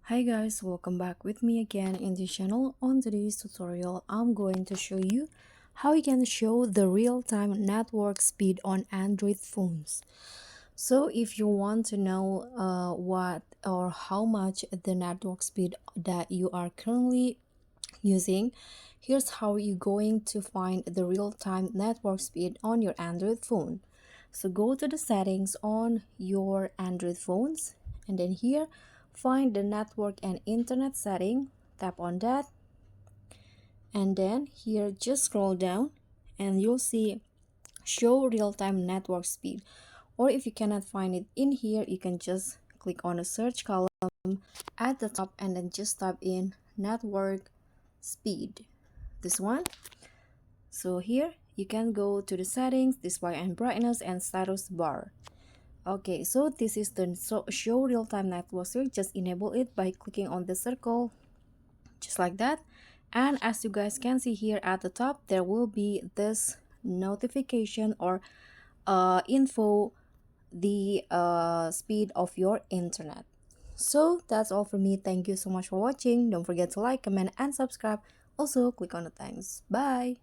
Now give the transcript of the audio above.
Hi guys, welcome back with me again in this channel. On today's tutorial, I'm going to show you how you can show the real-time network speed on Android phones. So if you want to know what or how much the network speed that you are currently using, here's how you're going to find the real-time network speed on your Android phone. So go to the settings on your Android phones, and then here find the network and internet setting, tap on that, and then here just scroll down and you'll see show real-time network speed. Or if you cannot find it in here, you can just click on the search column at the top and then just type in network speed, this one. So here you can go to the settings, display and brightness, and status bar. Okay, so this is the show real-time network speed. Just enable it by clicking on the circle just like that. And as you guys can see here at the top, there will be this notification or info, the speed of your internet. So that's all for me. Thank you so much for watching. Don't forget to like, comment, and subscribe. Also click on the thanks. Bye.